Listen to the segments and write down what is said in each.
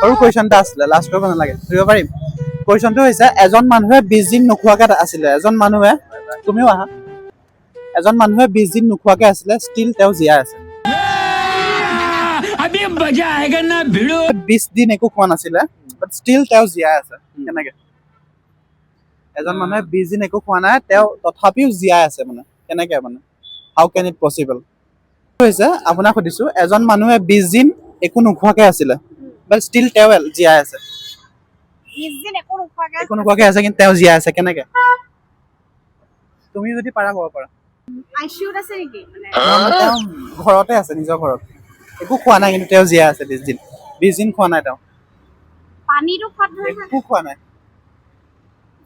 সৰু কুৱেশ্যন এটা আছিলে, লাষ্ট কৰিব নালাগে, ধৰিব পাৰিম। কুৱেশ্যনটো হৈছে এজন মানুহে 20 দিন নোখোৱাকে আছিলে, তুমিও আহা, এজন মানুহে 20 দিন নোখোৱাকে আছিলে, ষ্টিল তেওঁ জীয়াই আছে। 20 দিন একো খোৱা নাছিলে, বাট ষ্টিল তেওঁ জীয়াই আছে, কেনেকে? এজন মানুহে 20 দিন একো খোৱা নাই, তেওঁ তথাপিও জীয়াই আছে, মানে কেনেকে? মানে হাউ কেন ইট পচিবল? হৈছে আপোনাক সুধিছো, এজন মানুহে 20 দিন একো নোখোৱাকে আছিলে, বাট ষ্টিল তেওঁ জীয়াই আছে। 20 দিন একো নোখোৱাকে আছে, কিন্তু তেওঁ জীয়াই আছে, কেনেকে? তুমি যদি পাৰা ক'ব পাৰা। আইচিউত আছে নেকি? তেওঁ ঘৰতে আছে, নিজৰ ঘৰত, একো খোৱা নাই, কিন্তু তেওঁ জীয়াই আছে 20 দিন। 20 দিন খোৱা নাই, তেওঁ পানীটো খোৱাত ধৰি একো খোৱা নাই,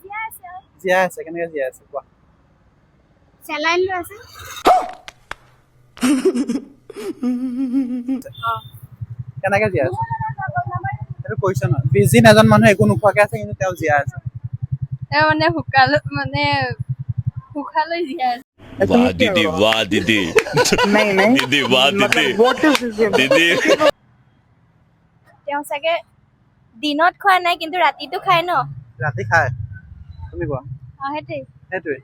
জীয়াই আছে। জীয়াই আছে, কেনেকে জীয়াই আছে কোৱা? চেলাইন লৈ আছে। কেনেকে জীয়াই আছে? সেইটো কুৱেশ্যন হয়। 20 দিন এজন মানুহ একো নোখোৱাকে আছে, কিন্তু তেওঁ জীয়াই আছে। তেওঁ মানে শুকালৈ জীয়াই আছে। वाह दीदी वाह दीदी दीदी वाह दीदी दीदी তেওঁ চাগে দিনত খোৱা নাই, কিন্তু ৰাতিটো খায় ন? ৰাতি খায়, তুমি কোৱা। সেইটোৱে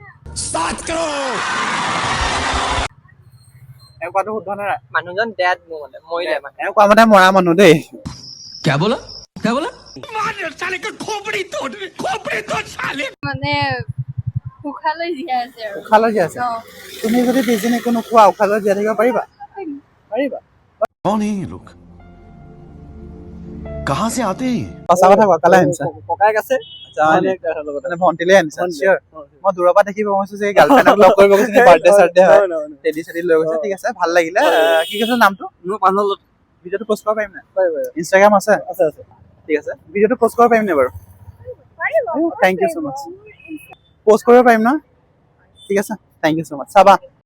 কোৱাটো শুদ্ধ নে? মানুহজন ডেড মানে মৰিলে মানে। কোৱা মতে মৰা মানুহ দেই। क्या बोला মানে শুকালৈ জীয়াই আছে আৰু। উশালৈ জীয়াই আছে। তুমি যদি 20 দিন একো নোখোৱা, উশালৈ জীয়াই থাকিব পাৰিবা? পাৰিবা। कौन है ये लोग कहाँ से आते हैं সঁচা কথা কোৱা, কালে আনিছা? ককায়েক আছে মানে ভণ্টিলে আনিছা? চিয়ৰ? মই দূৰৰ পৰা দেখিব কৈছো যে গাৰ্লফ্ৰেণ্ডক লগ কৰিব গৈছে, বাৰ্থডে চাৰ্থডে হয়, টেডি চেডি লৈ গৈছে। ঠিক আছে, ভাল লাগিলে। কি কৈছে নামটো? মোৰ পানত ভিডিঅ'টো পষ্ট কৰিব পাৰিম নাই? ইনষ্টাগ্ৰাম আছে? ঠিক আছে, ভিডিঅ'টো পষ্ট কৰিব পাৰিম নাই বাৰু? Thank you so' much. পষ্ট কৰিব পাৰিম ন? ঠিক আছে, থেংক ইউ ছ' মাছ। চাবা।